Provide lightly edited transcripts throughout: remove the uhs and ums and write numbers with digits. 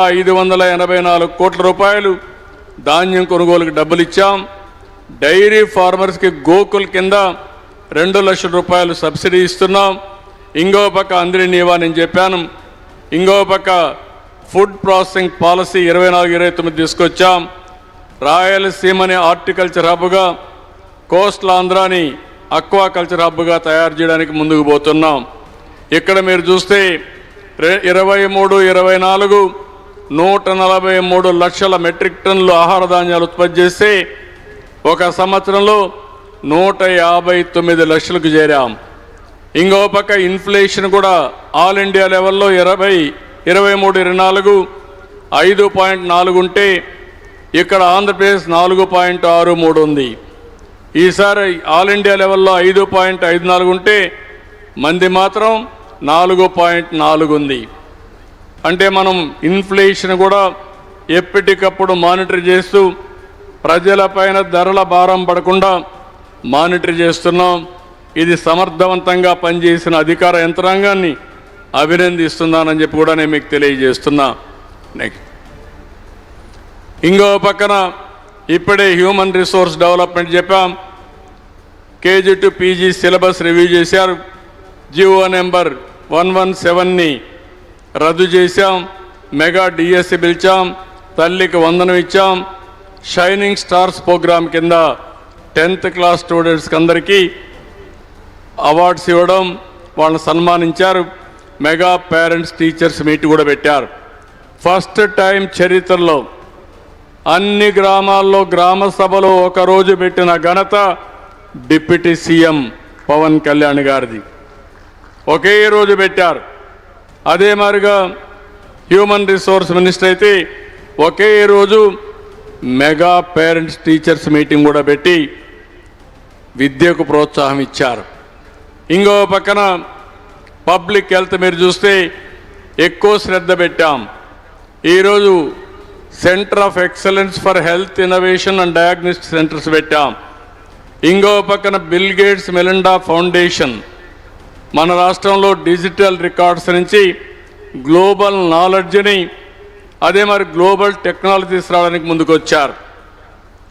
584 కోట్ల రూపాయలు ధాన్యం కొనుగోలుకు డబ్బులు ఇచ్చాం. డైరీ ఫార్మర్స్కి గోకుల్ కింద 2 లక్షల రూపాయలు సబ్సిడీ ఇస్తున్నాం. ఇంకో పక్క అందరి నీవా నేను చెప్పాను. ఇంకో పక్క ఫుడ్ ప్రాసెసింగ్ పాలసీ 24-29 తీసుకొచ్చాం. రాయలసీమని హార్టికల్చర్ హబ్గా, కోస్టల్ ఆంధ్రాని అక్వాకల్చర్ హబ్గా తయారు చేయడానికి ముందుకు పోతున్నాం. ఇక్కడ మీరు చూస్తే 23-24 143 లక్షల మెట్రిక్ టన్నులు ఆహార ధాన్యాలు ఉత్పత్తి చేస్తే ఒక సంవత్సరంలో 159 లక్షలకు చేరాం. ఇంకో పక్క ఇన్ఫ్లేషన్ కూడా ఆల్ ఇండియా లెవెల్లో 23-24 5.4 ఉంటే ఇక్కడ ఆంధ్రప్రదేశ్ 4.63 ఉంది. ఈసారి ఆల్ ఇండియా లెవెల్లో 5.54 ఉంటే మంది మాత్రం 4.4 ఉంది. అంటే మనం ఇన్ఫ్లేషన్ కూడా ఎప్పటికప్పుడు మానిటర్ చేస్తూ ప్రజలపైన ధరల భారం పడకుండా మానిటర్ చేస్తున్నాం. ఇది సమర్థవంతంగా పనిచేసిన అధికార యంత్రాంగాన్ని అభినందిస్తున్నానని చెప్పి కూడా నేను మీకు తెలియజేస్తున్నా. నెక్స్ట్ ఇంకో పక్కన ఇప్పుడే హ్యూమన్ రిసోర్స్ డెవలప్మెంట్ చెప్పాం. KG to PG syllabus review చేశారు. జీవో నెంబర్ 117ని రద్దు చేశాం. మెగా డిఎస్సి పిలిచాం. తల్లికి వందనం ఇచ్చాం. షైనింగ్ స్టార్స్ ప్రోగ్రాం కింద 10th క్లాస్ స్టూడెంట్స్కి అందరికీ అవార్డ్స్ ఇవ్వడం, వాళ్ళని సన్మానించారు. మెగా పేరెంట్స్ టీచర్స్ మీట్ కూడా పెట్టారు. ఫస్ట్ టైం చరిత్రలో అన్ని గ్రామాల్లో గ్రామ సభలో ఒకరోజు పెట్టిన ఘనత డిప్యూటీ సీఎం పవన్ కళ్యాణ్ గారిది. ఒకే రోజు పెట్టారు. అదే మాదిరిగా హ్యూమన్ రిసోర్స్ మినిస్టర్ అయితే ఒకే రోజు మెగా పేరెంట్స్ టీచర్స్ మీటింగ్ కూడా పెట్టి విద్యకు ప్రోత్సాహం ఇచ్చారు. ఇంకో పక్కన పబ్లిక్ హెల్త్ మీరు చూస్తే ఎక్కువ శ్రద్ధ పెట్టాం. ఈరోజు centre of excellence for health innovation and diagnostic centres పెట్టాం. ఇంకో పక్కన బిల్ గేట్స్ మెలిండా ఫౌండేషన్ మన రాష్ట్రంలో డిజిటల్ రికార్డ్స్ నుంచి గ్లోబల్ నాలెడ్జ్ని, అదే మరి గ్లోబల్ టెక్నాలజీ తీసుకురావడానికి ముందుకు వచ్చారు.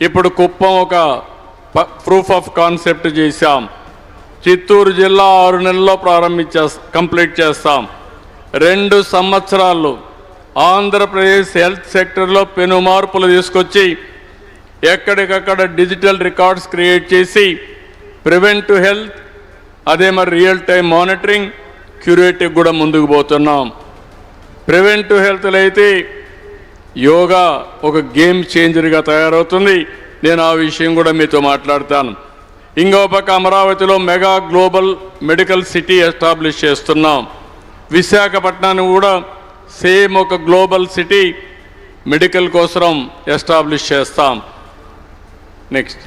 ఇప్పుడు కుప్పం ఒక ప్రూఫ్ ఆఫ్ కాన్సెప్ట్ చేశాం. చిత్తూరు జిల్లా 6 నెలల్లో కంప్లీట్ చేస్తాం. 2 సంవత్సరాల్లో ఆంధ్రప్రదేశ్ హెల్త్ సెక్టర్లో పెను మార్పులు తీసుకొచ్చి ఎక్కడికక్కడ డిజిటల్ రికార్డ్స్ క్రియేట్ చేసి ప్రివెంటివ్ హెల్త్, అదే మరి రియల్ టైం మానిటరింగ్, క్యూరేటివ్ కూడా ముందుకు పోతున్నాం. ప్రివెంటివ్ హెల్త్లో అయితే యోగా ఒక గేమ్ చేంజర్గా తయారవుతుంది. నేను ఆ విషయం కూడా మీతో మాట్లాడతాను. ఇంకో పక్క అమరావతిలో mega global medical city establish చేస్తున్నాం. విశాఖపట్నాన్ని కూడా సేమ్ ఒక గ్లోబల్ సిటీ మెడికల్ కోసం ఎస్టాబ్లిష్ చేస్తాం. నెక్స్ట్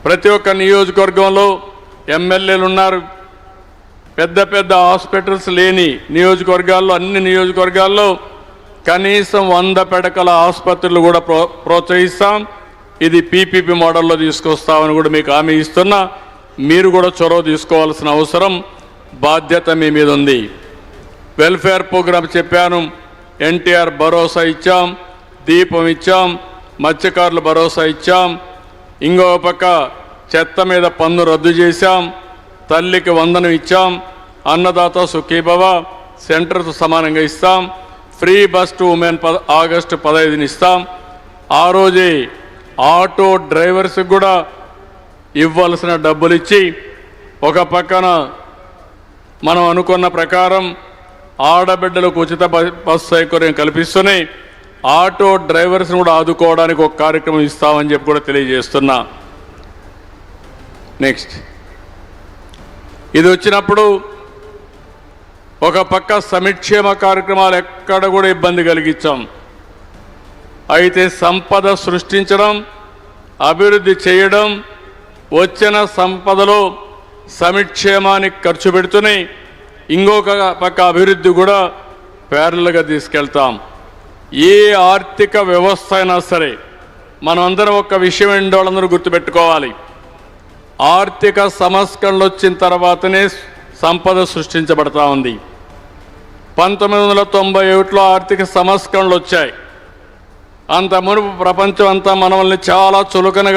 ప్రతి ఒక్క నియోజకవర్గంలో ఎమ్మెల్యేలు ఉన్నారు. పెద్ద పెద్ద హాస్పిటల్స్ లేని నియోజకవర్గాల్లో, అన్ని నియోజకవర్గాల్లో కనీసం 100 పడకల ఆసుపత్రులు కూడా ప్రోత్సహిస్తాం. ఇది పీపీపీ మోడల్లో తీసుకొస్తామని కూడా మీకు హామీ ఇస్తున్నా. మీరు కూడా చొరవ తీసుకోవాల్సిన అవసరం, బాధ్యత మీ మీద ఉంది. వెల్ఫేర్ ప్రోగ్రాం చెప్పాను. ఎన్టీఆర్ భరోసా ఇచ్చాం, దీపం ఇచ్చాం, మత్స్యకారుల భరోసా ఇచ్చాం. ఇంకో పక్క చెత్త మీద పన్ను రద్దు చేశాం. తల్లికి వందనం ఇచ్చాం. అన్నదాత సుఖీభవ సెంటర్తో సమానంగా ఇస్తాం. Free bus to women August 15ని ఇస్తాం. ఆ రోజే ఆటో డ్రైవర్స్కి కూడా ఇవ్వాల్సిన డబ్బులు ఇచ్చి, ఒక పక్కన మనం అనుకున్న ప్రకారం ఆడబిడ్డలకు ఉచిత బస్సు సౌకర్యం కల్పిస్తూనే ఆటో డ్రైవర్స్ని కూడా ఆదుకోవడానికి ఒక కార్యక్రమం ఇస్తామని చెప్పి కూడా తెలియజేస్తున్నా. నెక్స్ట్ ఇది వచ్చినప్పుడు ఒక పక్క సంక్షేమ కార్యక్రమాలు ఎక్కడ కూడా ఇబ్బంది కలిగించాం. అయితే సంపద సృష్టించడం, అభివృద్ధి చేయడం, వచ్చిన సంపదలో సంక్షేమానికి ఖర్చు పెడుతూనే ఇంకొక పక్క అభివృద్ధి కూడా ప్యారల్గా తీసుకెళ్తాం. ఏ ఆర్థిక వ్యవస్థ అయినా సరే మనం అందరం ఒక విషయం ఏంటో వాళ్ళందరూ గుర్తుపెట్టుకోవాలి. ఆర్థిక సంస్కరణలు వచ్చిన తర్వాతనే సంపద సృష్టించబడతా ఉంది. 1991లో ఆర్థిక సంస్కరణలు వచ్చాయి. అంత మునుపు ప్రపంచం అంతా మనల్ని చాలా చులకనగా